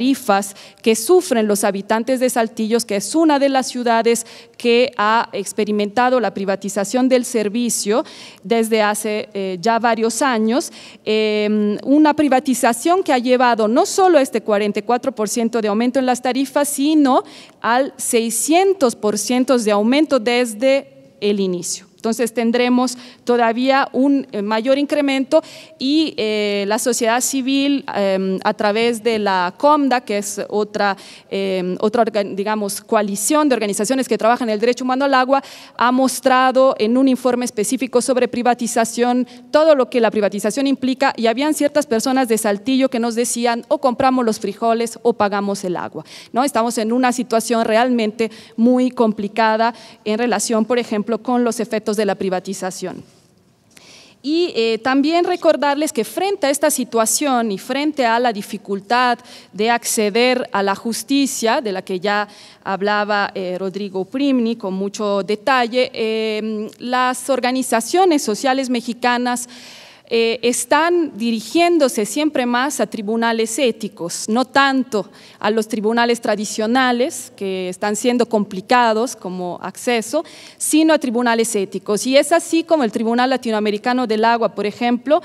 tarifas que sufren los habitantes de Saltillo, que es una de las ciudades que ha experimentado la privatización del servicio desde hace ya varios años, una privatización que ha llevado no solo a este 44% de aumento en las tarifas, sino al 600% de aumento desde el inicio. Entonces tendremos todavía un mayor incremento y la sociedad civil a través de la COMDA, que es otra digamos, coalición de organizaciones que trabajan en el derecho humano al agua, ha mostrado en un informe específico sobre privatización todo lo que la privatización implica, y habían ciertas personas de Saltillo que nos decían o compramos los frijoles o pagamos el agua, ¿no? Estamos en una situación realmente muy complicada en relación, por ejemplo, con los efectos de la privatización. Y también recordarles que frente a esta situación y frente a la dificultad de acceder a la justicia, de la que ya hablaba Rodrigo Primni con mucho detalle, las organizaciones sociales mexicanas están dirigiéndose siempre más a tribunales éticos, no tanto a los tribunales tradicionales, que están siendo complicados como acceso, sino a tribunales éticos. Y es así como el Tribunal Latinoamericano del Agua, por ejemplo,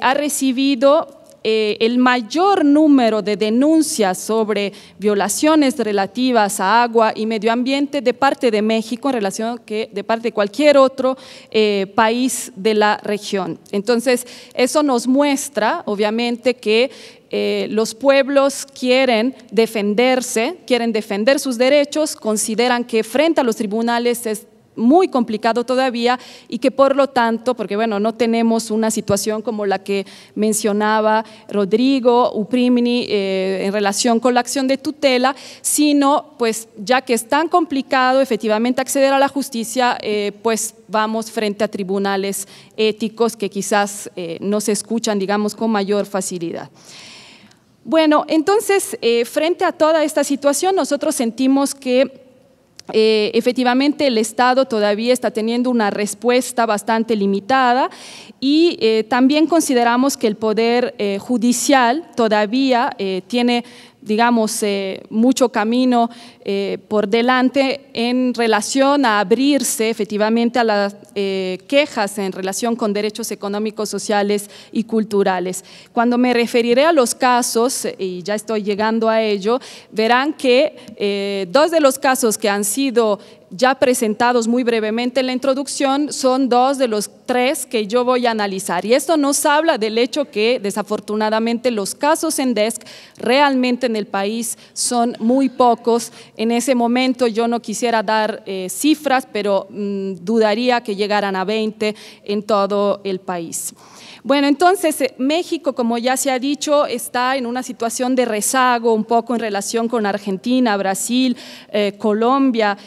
ha recibido el mayor número de denuncias sobre violaciones relativas a agua y medio ambiente de parte de México en relación que de parte de cualquier otro país de la región. Entonces, eso nos muestra, obviamente, que los pueblos quieren defenderse, quieren defender sus derechos, consideran que frente a los tribunales es muy complicado todavía y que por lo tanto, porque bueno, no tenemos una situación como la que mencionaba Rodrigo Uprimni en relación con la acción de tutela, sino pues ya que es tan complicado efectivamente acceder a la justicia, pues vamos frente a tribunales éticos que quizás no se escuchan, digamos, con mayor facilidad. Bueno, entonces, frente a toda esta situación, nosotros sentimos que efectivamente el Estado todavía está teniendo una respuesta bastante limitada y también consideramos que el Poder Judicial todavía tiene, digamos, mucho camino por delante en relación a abrirse efectivamente a las quejas en relación con derechos económicos, sociales y culturales. Cuando me referiré a los casos, y ya estoy llegando a ello, verán que dos de los casos que han sido ya presentados muy brevemente en la introducción son dos de los tres que yo voy a analizar, y esto nos habla del hecho que desafortunadamente los casos en DESC realmente en el país son muy pocos. En ese momento yo no quisiera dar cifras, pero dudaría que llegaran a 20 en todo el país. Bueno, entonces México, como ya se ha dicho, está en una situación de rezago un poco en relación con Argentina, Brasil, Colombia,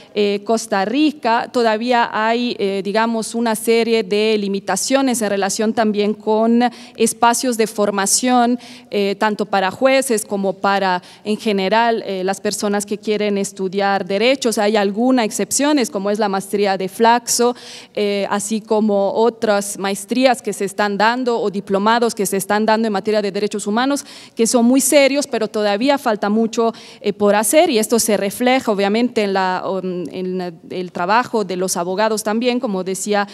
Costa Rica. Todavía hay, digamos, una serie de limitaciones en relación también con espacios de formación, tanto para jueces como para, en general, las personas que quieren estudiar derechos. Hay algunas excepciones, como es la maestría de Flaxo, así como otras maestrías que se están dando o diplomados que se están dando en materia de derechos humanos, que son muy serios, pero todavía falta mucho por hacer, y esto se refleja obviamente en el trabajo de los abogados también, como decía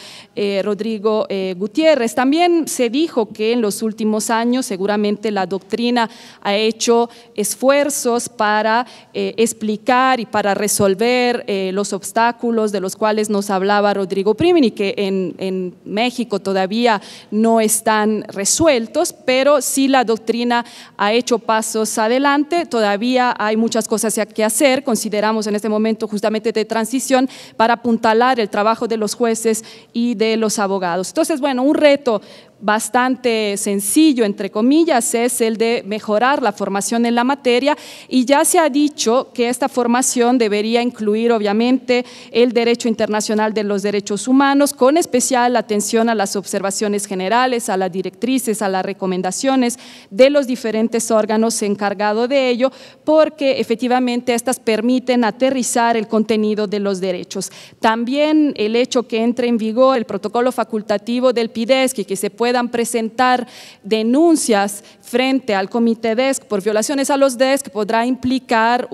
Rodrigo Gutiérrez. También se dijo que en los últimos años seguramente la doctrina ha hecho esfuerzos para explicar y para resolver los obstáculos de los cuales nos hablaba Rodrigo Primni, que en México todavía no están resueltos, pero sí la doctrina ha hecho pasos adelante. Todavía hay muchas cosas que hacer, consideramos en este momento justamente de transición para apuntalar el trabajo de los jueces y de los abogados. Entonces, bueno, un reto bastante sencillo, entre comillas, es el de mejorar la formación en la materia, y ya se ha dicho que esta formación debería incluir obviamente el derecho internacional de los derechos humanos, con especial atención a las observaciones generales, a las directrices, a las recomendaciones de los diferentes órganos encargados de ello, porque efectivamente estas permiten aterrizar el contenido de los derechos. También el hecho que entre en vigor el protocolo facultativo del PIDESC y que se pueda puedan presentar denuncias frente al Comité DESC por violaciones a los DESC podrá implicar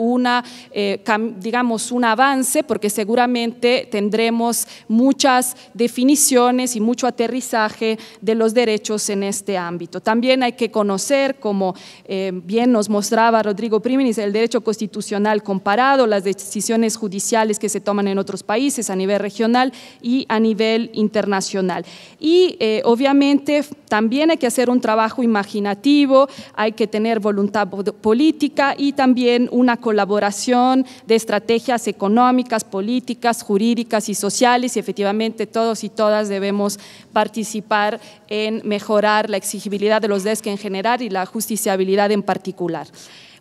digamos, un avance, porque seguramente tendremos muchas definiciones y mucho aterrizaje de los derechos en este ámbito. También hay que conocer, como bien nos mostraba Rodrigo Priminis, el derecho constitucional comparado, las decisiones judiciales que se toman en otros países a nivel regional y a nivel internacional. Y obviamente también hay que hacer un trabajo imaginativo, hay que tener voluntad política y también una colaboración de estrategias económicas, políticas, jurídicas y sociales, y efectivamente todos y todas debemos participar en mejorar la exigibilidad de los DESC en general y la justiciabilidad en particular.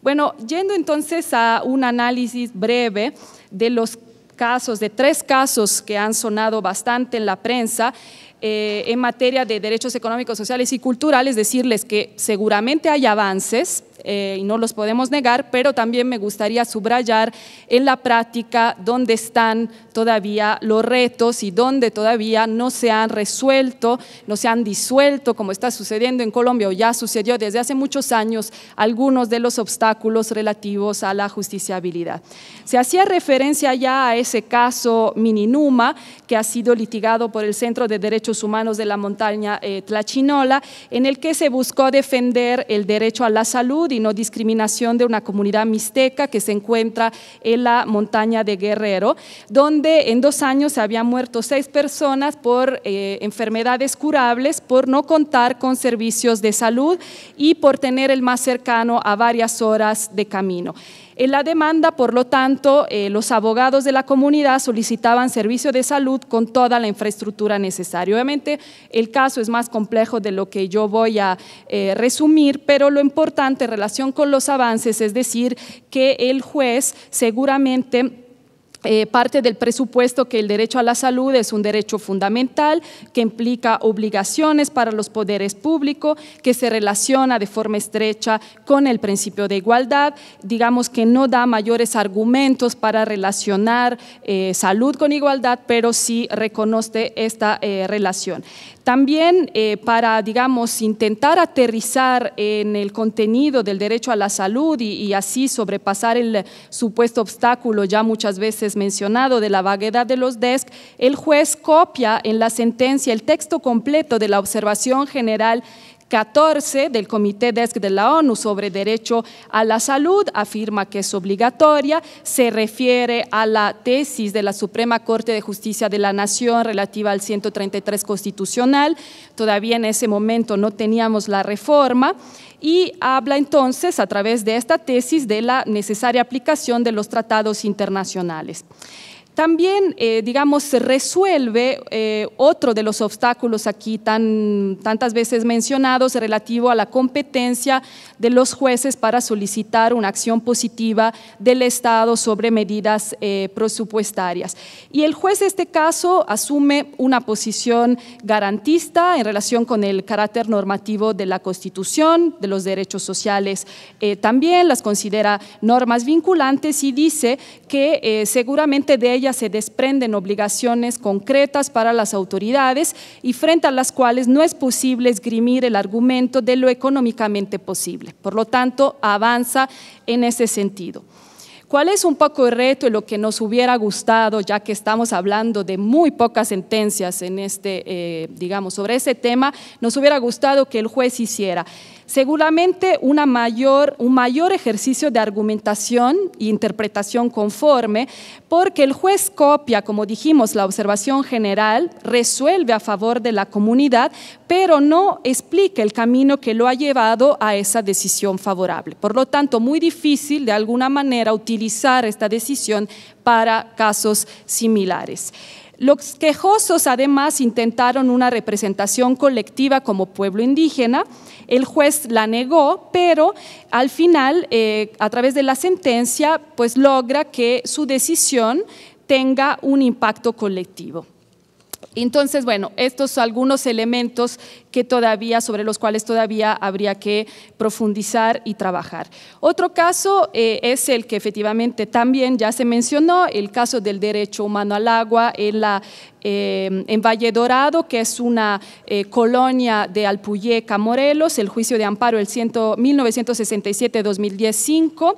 Bueno, yendo entonces a un análisis breve de los casos, de 3 casos que han sonado bastante en la prensa, en materia de derechos económicos, sociales y culturales, decirles que seguramente hay avances y no los podemos negar, pero también me gustaría subrayar en la práctica dónde están todavía los retos y dónde todavía no se han resuelto, no se han disuelto, como está sucediendo en Colombia o ya sucedió desde hace muchos años, algunos de los obstáculos relativos a la justiciabilidad. Se hacía referencia ya a ese caso Mininuma, que ha sido litigado por el Centro de Derechos Humanos de la Montaña Tlachinola, en el que se buscó defender el derecho a la salud y no discriminación de una comunidad mixteca que se encuentra en la montaña de Guerrero, donde en 2 años se habían muerto 6 personas por enfermedades curables, por no contar con servicios de salud y por tener el más cercano a varias horas de camino. En la demanda, por lo tanto, los abogados de la comunidad solicitaban servicio de salud con toda la infraestructura necesaria. Obviamente, el caso es más complejo de lo que yo voy a resumir, pero lo importante en relación con los avances es decir que el juez seguramente parte del presupuesto que el derecho a la salud es un derecho fundamental que implica obligaciones para los poderes públicos, que se relaciona de forma estrecha con el principio de igualdad, digamos que no da mayores argumentos para relacionar salud con igualdad, pero sí reconoce esta relación. También para, digamos, intentar aterrizar en el contenido del derecho a la salud y así sobrepasar el supuesto obstáculo ya muchas veces mencionado de la vaguedad de los DESC, el juez copia en la sentencia el texto completo de la observación general 14 del Comité DESC de la ONU sobre derecho a la salud, afirma que es obligatoria, se refiere a la tesis de la Suprema Corte de Justicia de la Nación relativa al 133 constitucional, todavía en ese momento no teníamos la reforma, y habla entonces a través de esta tesis de la necesaria aplicación de los tratados internacionales. También, digamos, se resuelve otro de los obstáculos aquí tantas veces mencionados relativo a la competencia de los jueces para solicitar una acción positiva del Estado sobre medidas presupuestarias. Y el juez en este caso asume una posición garantista en relación con el carácter normativo de la Constitución, de los derechos sociales también, las considera normas vinculantes y dice que seguramente de ellas se desprenden obligaciones concretas para las autoridades y frente a las cuales no es posible esgrimir el argumento de lo económicamente posible. Por lo tanto, avanza en ese sentido. ¿Cuál es un poco el reto y lo que nos hubiera gustado, ya que estamos hablando de muy pocas sentencias en digamos, sobre ese tema, nos hubiera gustado que el juez hiciera? Seguramente un mayor ejercicio de argumentación e interpretación conforme, porque el juez copia, como dijimos, la observación general, resuelve a favor de la comunidad, pero no explica el camino que lo ha llevado a esa decisión favorable. Por lo tanto, muy difícil de alguna manera utilizar esta decisión para casos similares. Los quejosos además intentaron una representación colectiva como pueblo indígena, el juez la negó, pero al final, a través de la sentencia, pues logra que su decisión tenga un impacto colectivo. Entonces, bueno, estos son algunos elementos sobre los cuales todavía habría que profundizar y trabajar. Otro caso es el que efectivamente también ya se mencionó, el caso del derecho humano al agua en Valle Dorado, que es una colonia de Alpuyeca, Morelos, el juicio de amparo el 1967-2015.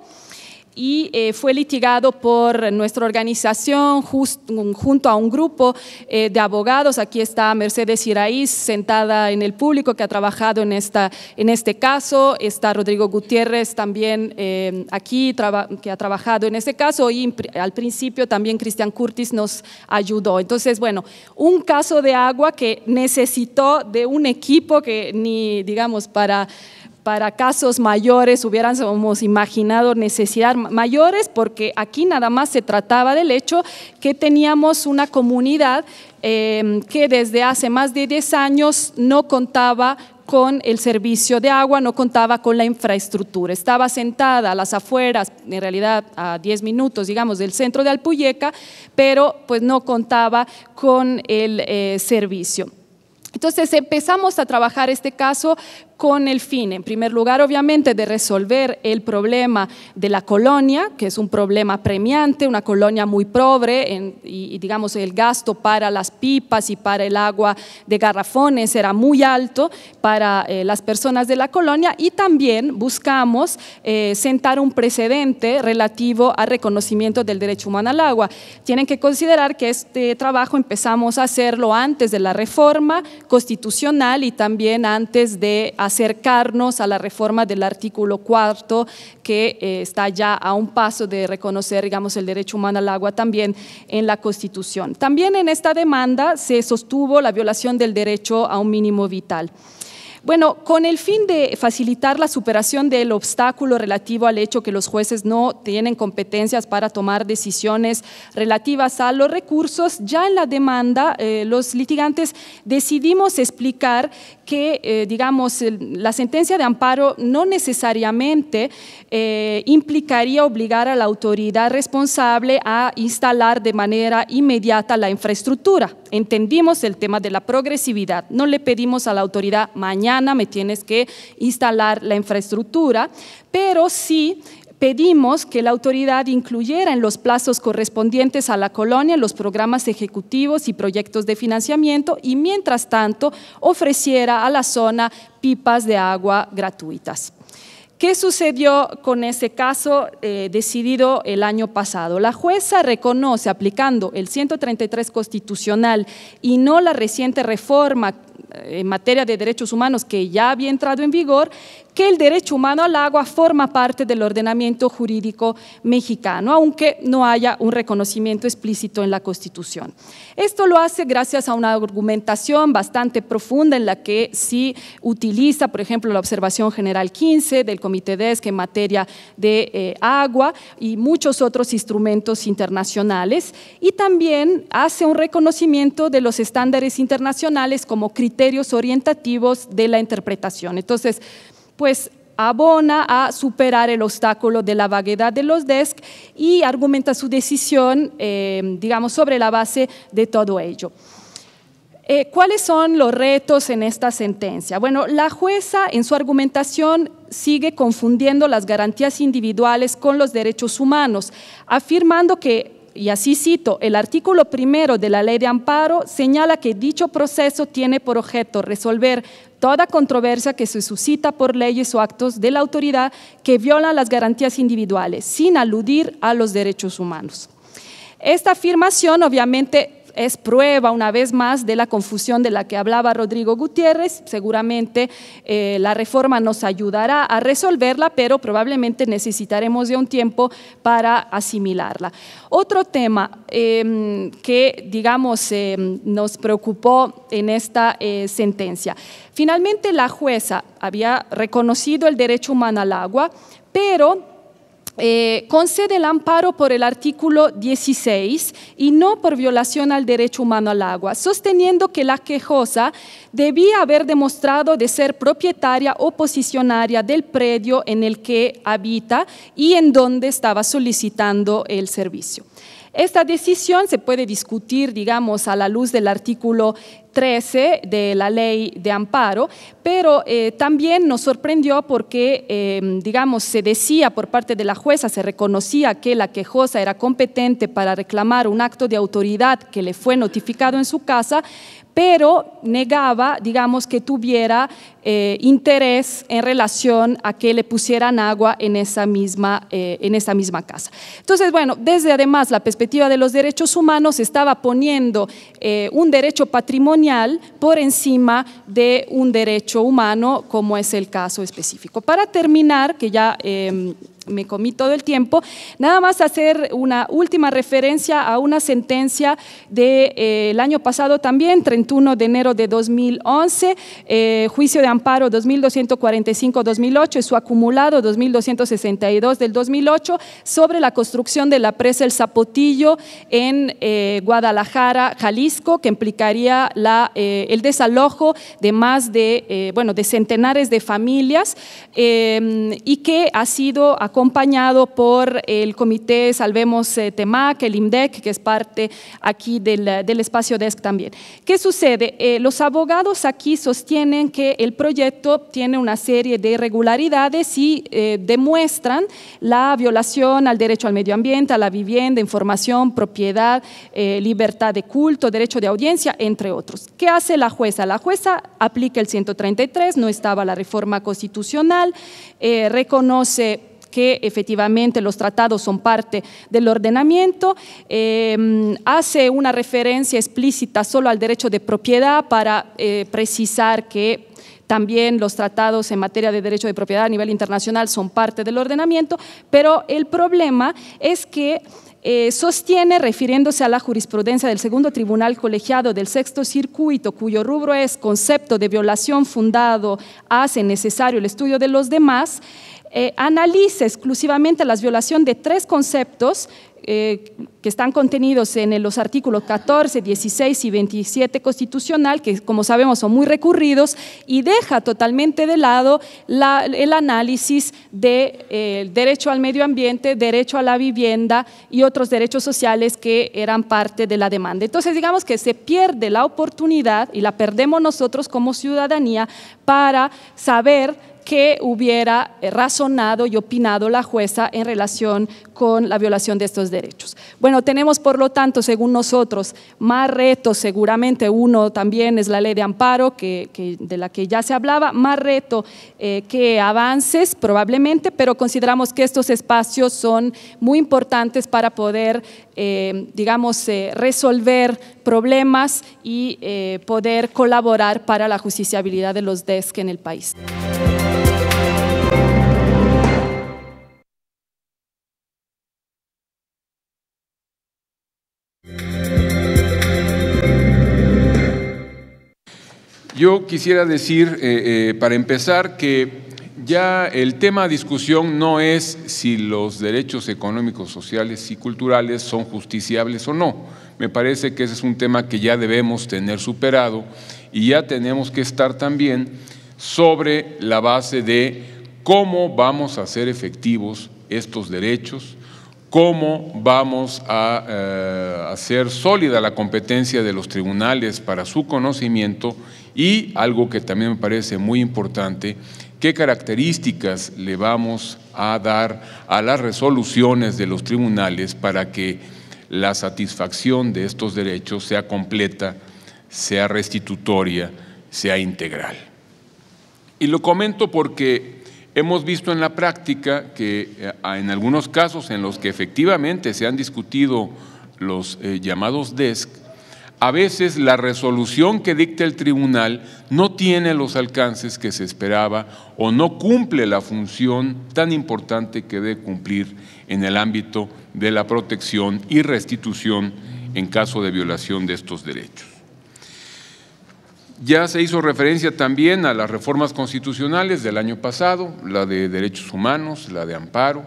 Y fue litigado por nuestra organización junto a un grupo de abogados. Aquí está Mercedes Iraíz sentada en el público, que ha trabajado en este caso. Está Rodrigo Gutiérrez también aquí, que ha trabajado en este caso, y al principio también Cristian Curtis nos ayudó. Entonces, bueno, un caso de agua que necesitó de un equipo que ni, digamos, para casos mayores hubiéramos imaginado necesidades mayores, porque aquí nada más se trataba del hecho que teníamos una comunidad que desde hace más de 10 años no contaba con el servicio de agua, no contaba con la infraestructura. Estaba sentada a las afueras, en realidad a 10 minutos, digamos, del centro de Alpuyeca, pero pues no contaba con el servicio. Entonces empezamos a trabajar este caso con el fin, en primer lugar, obviamente, de resolver el problema de la colonia, que es un problema premiante, una colonia muy pobre, y digamos el gasto para las pipas y para el agua de garrafones era muy alto para las personas de la colonia, y también buscamos sentar un precedente relativo al reconocimiento del derecho humano al agua. Tienen que considerar que este trabajo empezamos a hacerlo antes de la reforma constitucional y también antes de acercarnos a la reforma del artículo 4, que está ya a un paso de reconocer, digamos, el derecho humano al agua también en la Constitución. También en esta demanda se sostuvo la violación del derecho a un mínimo vital. Bueno, con el fin de facilitar la superación del obstáculo relativo al hecho que los jueces no tienen competencias para tomar decisiones relativas a los recursos, ya en la demanda los litigantes decidimos explicar que, digamos, la sentencia de amparo no necesariamente implicaría obligar a la autoridad responsable a instalar de manera inmediata la infraestructura. Entendimos el tema de la progresividad, no le pedimos a la autoridad mañana me tienes que instalar la infraestructura, pero sí pedimos que la autoridad incluyera en los plazos correspondientes a la colonia los programas ejecutivos y proyectos de financiamiento, y mientras tanto ofreciera a la zona pipas de agua gratuitas. ¿Qué sucedió con ese caso decidido el año pasado? La jueza reconoce, aplicando el 133 constitucional y no la reciente reforma en materia de derechos humanos que ya había entrado en vigor, que el derecho humano al agua forma parte del ordenamiento jurídico mexicano, aunque no haya un reconocimiento explícito en la Constitución. Esto lo hace gracias a una argumentación bastante profunda en la que sí utiliza, por ejemplo, la Observación General 15 del Comité DESC en materia de agua y muchos otros instrumentos internacionales, y también hace un reconocimiento de los estándares internacionales como criterios orientativos de la interpretación. Entonces, pues abona a superar el obstáculo de la vaguedad de los DESC y argumenta su decisión, digamos, sobre la base de todo ello. ¿Cuáles son los retos en esta sentencia? Bueno, la jueza en su argumentación sigue confundiendo las garantías individuales con los derechos humanos, afirmando que, y así cito, el artículo 1 de la Ley de Amparo señala que dicho proceso tiene por objeto resolver toda controversia que se suscita por leyes o actos de la autoridad que violan las garantías individuales, sin aludir a los derechos humanos. Esta afirmación obviamente es prueba una vez más de la confusión de la que hablaba Rodrigo Gutiérrez. Seguramente la reforma nos ayudará a resolverla, pero probablemente necesitaremos de un tiempo para asimilarla. Otro tema que, digamos, nos preocupó en esta sentencia. Finalmente la jueza había reconocido el derecho humano al agua, pero concede el amparo por el artículo 16 y no por violación al derecho humano al agua, sosteniendo que la quejosa debía haber demostrado de ser propietaria o posicionaria del predio en el que habita y en donde estaba solicitando el servicio. Esta decisión se puede discutir, digamos, a la luz del artículo 13 de la ley de amparo, pero también nos sorprendió porque, digamos, se decía por parte de la jueza, se reconocía que la quejosa era competente para reclamar un acto de autoridad que le fue notificado en su casa, pero negaba, digamos, que tuviera interés en relación a que le pusieran agua en esa misma casa. Entonces, bueno, desde además la perspectiva de los derechos humanos estaba poniendo un derecho patrimonial por encima de un derecho humano, como es el caso específico. Para terminar, que ya me comí todo el tiempo, nada más hacer una última referencia a una sentencia del año pasado también, 31 de enero de 2011, juicio de amparo 2245-2008 y su acumulado 2262 del 2008 sobre la construcción de la presa El Zapotillo en Guadalajara, Jalisco, que implicaría el desalojo de más de centenares de familias y que ha sido acompañado por el Comité Salvemos Temac, el IMDEC, que es parte aquí del espacio DESC también. ¿Qué sucede? Los abogados aquí sostienen que el proyecto tiene una serie de irregularidades y demuestran la violación al derecho al medio ambiente, a la vivienda, información, propiedad, libertad de culto, derecho de audiencia, entre otros. ¿Qué hace la jueza? La jueza aplica el 133, no estaba la reforma constitucional, reconoce que efectivamente los tratados son parte del ordenamiento, hace una referencia explícita solo al derecho de propiedad para precisar que también los tratados en materia de derecho de propiedad a nivel internacional son parte del ordenamiento, pero el problema es que sostiene, refiriéndose a la jurisprudencia del segundo tribunal colegiado del sexto circuito, cuyo rubro es concepto de violación fundado hace necesario el estudio de los demás, analiza exclusivamente la violación de tres conceptos que están contenidos en los artículos 14, 16 y 27 constitucional, que como sabemos son muy recurridos, y deja totalmente de lado el análisis del derecho al medio ambiente, derecho a la vivienda y otros derechos sociales que eran parte de la demanda. Entonces, digamos que se pierde la oportunidad y la perdemos nosotros como ciudadanía para saber qué hubiera razonado y opinado la jueza en relación con la violación de estos derechos. Bueno, tenemos por lo tanto, según nosotros, más retos, seguramente uno también es la ley de amparo, de la que ya se hablaba, más reto que avances probablemente, pero consideramos que estos espacios son muy importantes para poder, resolver problemas y poder colaborar para la justiciabilidad de los DESC en el país. Yo quisiera decir, para empezar, que ya el tema a discusión no es si los derechos económicos, sociales y culturales son justiciables o no. Me parece que ese es un tema que ya debemos tener superado y ya tenemos que estar también sobre la base de cómo vamos a hacer efectivos estos derechos, cómo vamos a hacer sólida la competencia de los tribunales para su conocimiento y, algo que también me parece muy importante, qué características le vamos a dar a las resoluciones de los tribunales para que la satisfacción de estos derechos sea completa, sea restitutoria, sea integral. Y lo comento porque hemos visto en la práctica que en algunos casos en los que efectivamente se han discutido los llamados DESC, a veces la resolución que dicta el tribunal no tiene los alcances que se esperaba o no cumple la función tan importante que debe cumplir en el ámbito de la protección y restitución en caso de violación de estos derechos. Ya se hizo referencia también a las reformas constitucionales del año pasado, la de derechos humanos, la de amparo,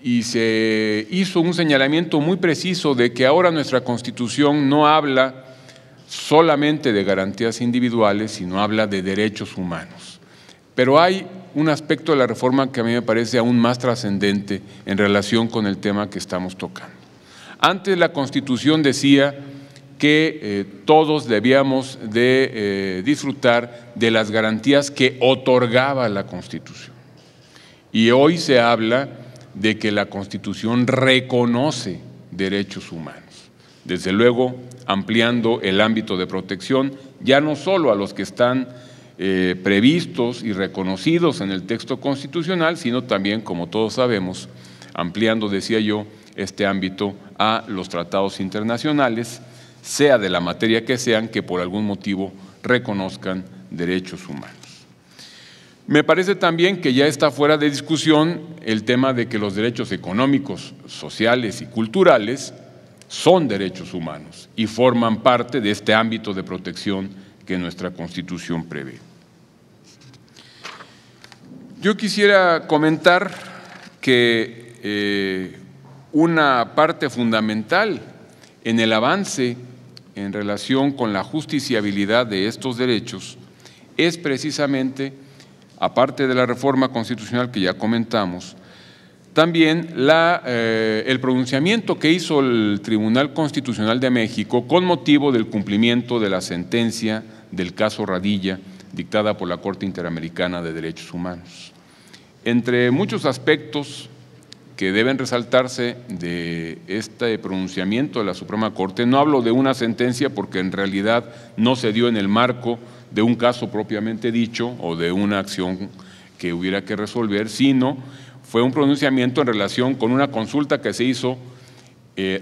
y se hizo un señalamiento muy preciso de que ahora nuestra Constitución no habla solamente de garantías individuales, sino habla de derechos humanos. Pero hay un aspecto de la reforma que a mí me parece aún más trascendente en relación con el tema que estamos tocando. Antes la Constitución decía que todos debíamos de disfrutar de las garantías que otorgaba la Constitución. Y hoy se habla de que la Constitución reconoce derechos humanos, desde luego ampliando el ámbito de protección, ya no solo a los que están previstos y reconocidos en el texto constitucional, sino también, como todos sabemos, ampliando, decía yo, este ámbito a los tratados internacionales, sea de la materia que sean, que por algún motivo reconozcan derechos humanos. Me parece también que ya está fuera de discusión el tema de que los derechos económicos, sociales y culturales son derechos humanos y forman parte de este ámbito de protección que nuestra Constitución prevé. Yo quisiera comentar que una parte fundamental en el avance en relación con la justiciabilidad de estos derechos es precisamente, aparte de la reforma constitucional que ya comentamos, también el pronunciamiento que hizo el Tribunal Constitucional de México con motivo del cumplimiento de la sentencia del caso Radilla dictada por la Corte Interamericana de Derechos Humanos. Entre muchos aspectos que deben resaltarse de este pronunciamiento de la Suprema Corte, no hablo de una sentencia porque en realidad no se dio en el marco de un caso propiamente dicho o de una acción que hubiera que resolver, sino fue un pronunciamiento en relación con una consulta que se hizo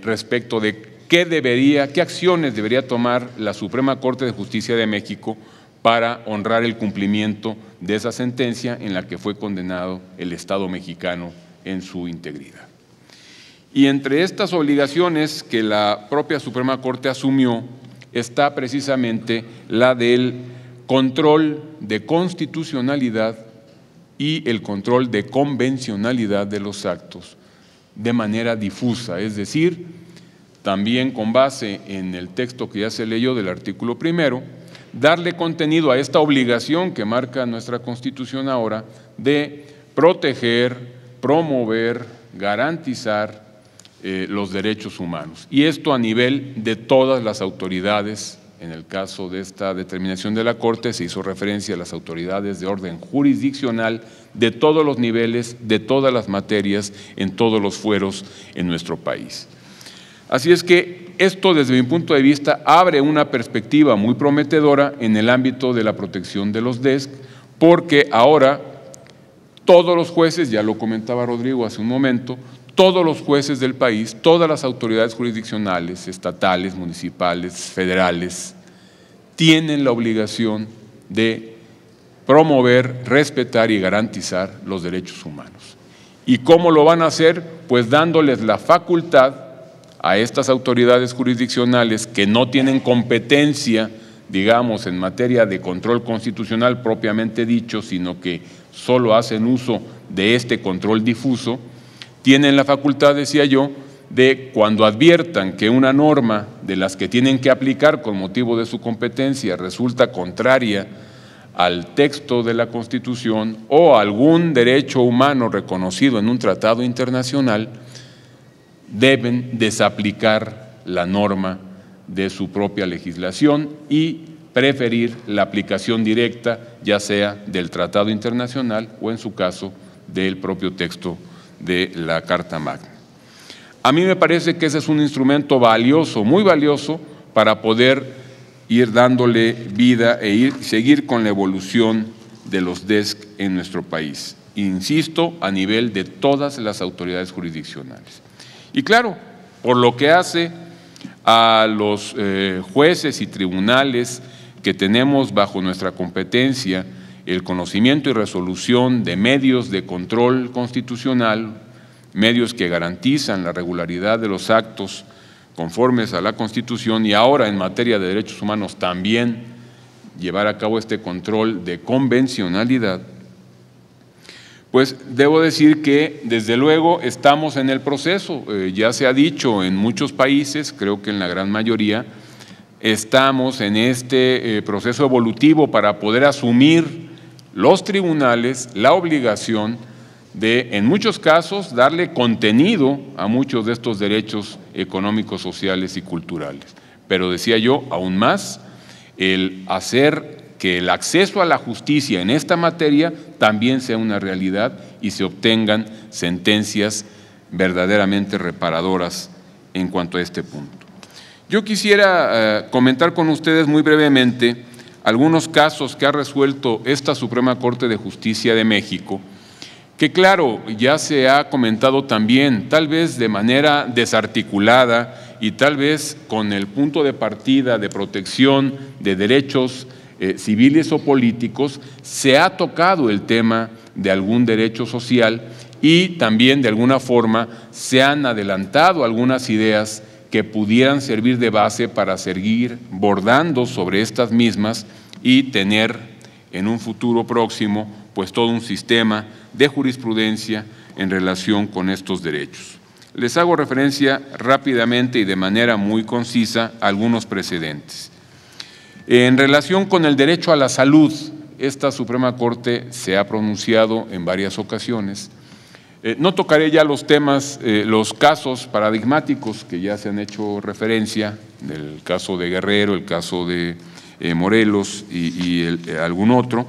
respecto de qué acciones debería tomar la Suprema Corte de Justicia de México para honrar el cumplimiento de esa sentencia en la que fue condenado el Estado mexicano en su integridad. Y entre estas obligaciones que la propia Suprema Corte asumió está precisamente la del control de constitucionalidad y el control de convencionalidad de los actos de manera difusa, es decir, también con base en el texto que ya se leyó del artículo primero, darle contenido a esta obligación que marca nuestra Constitución ahora de proteger, promover, garantizar los derechos humanos. Y esto a nivel de todas las autoridades. En el caso de esta determinación de la Corte se hizo referencia a las autoridades de orden jurisdiccional de todos los niveles, de todas las materias, en todos los fueros en nuestro país. Así es que esto, desde mi punto de vista, abre una perspectiva muy prometedora en el ámbito de la protección de los DESC, porque ahora todos los jueces, ya lo comentaba Rodrigo hace un momento, todos los jueces del país, todas las autoridades jurisdiccionales, estatales, municipales, federales, tienen la obligación de promover, respetar y garantizar los derechos humanos. ¿Y cómo lo van a hacer? Pues dándoles la facultad a estas autoridades jurisdiccionales que no tienen competencia, digamos, en materia de control constitucional propiamente dicho, sino que solo hacen uso de este control difuso, tienen la facultad, decía yo, de cuando adviertan que una norma de las que tienen que aplicar con motivo de su competencia resulta contraria al texto de la Constitución o a algún derecho humano reconocido en un tratado internacional, deben desaplicar la norma de su propia legislación y preferir la aplicación directa, ya sea del tratado internacional o, en su caso, del propio texto de la Carta Magna. A mí me parece que ese es un instrumento valioso, muy valioso, para poder ir dándole vida e seguir con la evolución de los DESC en nuestro país. Insisto, a nivel de todas las autoridades jurisdiccionales. Y claro, por lo que hace a los jueces y tribunales que tenemos bajo nuestra competencia el conocimiento y resolución de medios de control constitucional, medios que garantizan la regularidad de los actos conformes a la Constitución y ahora en materia de derechos humanos también llevar a cabo este control de convencionalidad, pues debo decir que desde luego estamos en el proceso, ya se ha dicho en muchos países, creo que en la gran mayoría, estamos en este proceso evolutivo para poder asumir los tribunales la obligación de, en muchos casos, darle contenido a muchos de estos derechos económicos, sociales y culturales. Pero decía yo, aún más, el hacer que el acceso a la justicia en esta materia también sea una realidad y se obtengan sentencias verdaderamente reparadoras en cuanto a este punto. Yo quisiera comentar con ustedes muy brevemente algunos casos que ha resuelto esta Suprema Corte de Justicia de México, que claro, ya se ha comentado también, tal vez de manera desarticulada y tal vez con el punto de partida de protección de derechos civiles o políticos, se ha tocado el tema de algún derecho social y también de alguna forma se han adelantado algunas ideas que pudieran servir de base para seguir bordando sobre estas mismas y tener en un futuro próximo pues todo un sistema de jurisprudencia en relación con estos derechos. Les hago referencia rápidamente y de manera muy concisa a algunos precedentes. En relación con el derecho a la salud, esta Suprema Corte se ha pronunciado en varias ocasiones. No tocaré ya los temas, los casos paradigmáticos que ya se han hecho referencia, el caso de Guerrero, el caso de Morelos y algún otro.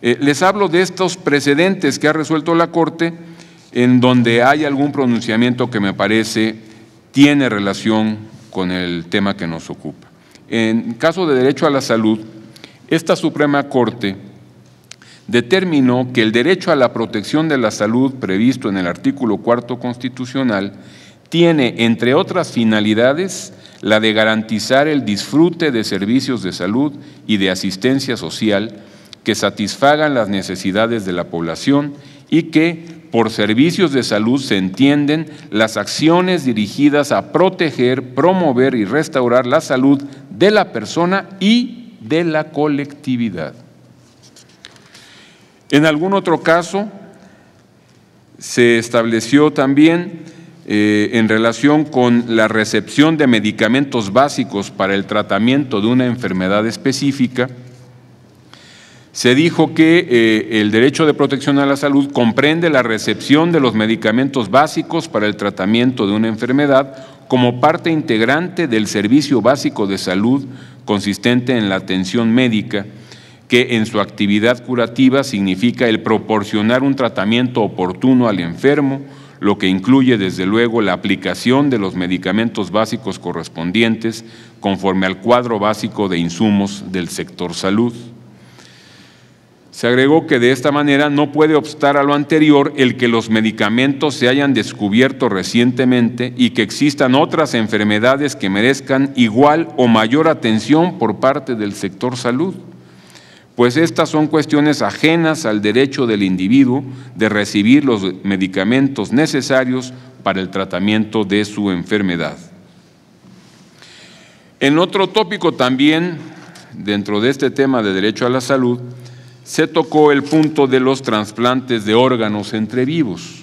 Les hablo de estos precedentes que ha resuelto la Corte en donde hay algún pronunciamiento que me parece tiene relación con el tema que nos ocupa. En caso de derecho a la salud, esta Suprema Corte determinó que el derecho a la protección de la salud previsto en el artículo 4 constitucional tiene, entre otras finalidades, la de garantizar el disfrute de servicios de salud y de asistencia social que satisfagan las necesidades de la población y que, por servicios de salud, se entienden las acciones dirigidas a proteger, promover y restaurar la salud de la persona y de la colectividad. En algún otro caso, se estableció también en relación con la recepción de medicamentos básicos para el tratamiento de una enfermedad específica, se dijo que el derecho de protección a la salud comprende la recepción de los medicamentos básicos para el tratamiento de una enfermedad como parte integrante del servicio básico de salud consistente en la atención médica, que en su actividad curativa significa el proporcionar un tratamiento oportuno al enfermo, lo que incluye desde luego la aplicación de los medicamentos básicos correspondientes conforme al cuadro básico de insumos del sector salud. Se agregó que de esta manera no puede obstar a lo anterior el que los medicamentos se hayan descubierto recientemente y que existan otras enfermedades que merezcan igual o mayor atención por parte del sector salud, pues estas son cuestiones ajenas al derecho del individuo de recibir los medicamentos necesarios para el tratamiento de su enfermedad. En otro tópico también, dentro de este tema de derecho a la salud, se tocó el punto de los trasplantes de órganos entre vivos.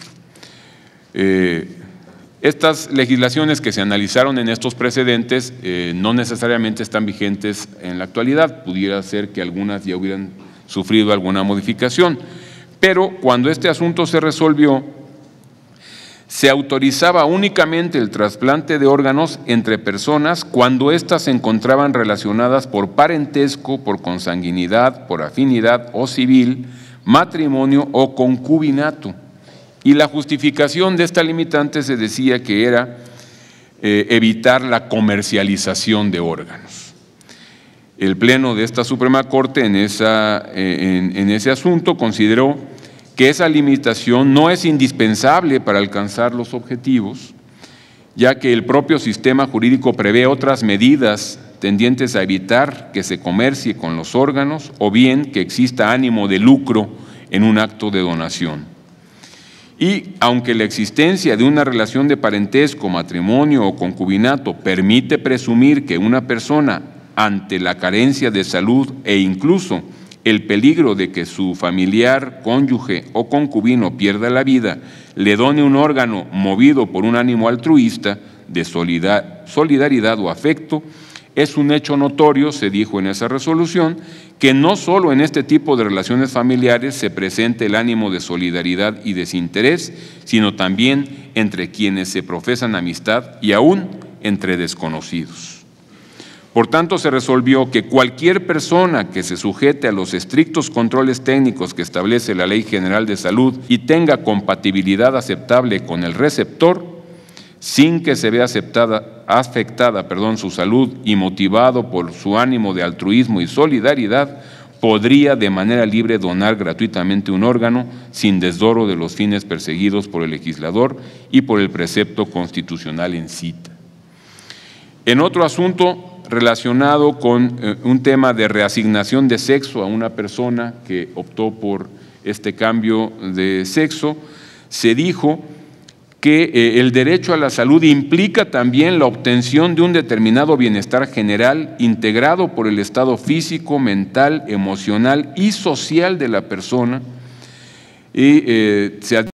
Estas legislaciones que se analizaron en estos precedentes no necesariamente están vigentes en la actualidad, pudiera ser que algunas ya hubieran sufrido alguna modificación, pero cuando este asunto se resolvió, se autorizaba únicamente el trasplante de órganos entre personas cuando éstas se encontraban relacionadas por parentesco, por consanguinidad, por afinidad o civil, matrimonio o concubinato. Y la justificación de esta limitante se decía que era evitar la comercialización de órganos. El Pleno de esta Suprema Corte en ese asunto consideró que esa limitación no es indispensable para alcanzar los objetivos, ya que el propio sistema jurídico prevé otras medidas tendientes a evitar que se comercie con los órganos o bien que exista ánimo de lucro en un acto de donación. Y aunque la existencia de una relación de parentesco, matrimonio o concubinato permite presumir que una persona, ante la carencia de salud e incluso el peligro de que su familiar, cónyuge o concubino pierda la vida, le done un órgano movido por un ánimo altruista de solidaridad o afecto, Es un hecho notorio, se dijo en esa resolución, que no solo en este tipo de relaciones familiares se presenta el ánimo de solidaridad y desinterés, sino también entre quienes se profesan amistad y aún entre desconocidos. Por tanto, se resolvió que cualquier persona que se sujete a los estrictos controles técnicos que establece la Ley General de Salud y tenga compatibilidad aceptable con el receptor, sin que se vea afectada su salud y motivado por su ánimo de altruismo y solidaridad, podría de manera libre donar gratuitamente un órgano sin desdoro de los fines perseguidos por el legislador y por el precepto constitucional en cita. En otro asunto relacionado con un tema de reasignación de sexo a una persona que optó por este cambio de sexo, se dijo que el derecho a la salud implica también la obtención de un determinado bienestar general integrado por el estado físico, mental, emocional y social de la persona, y se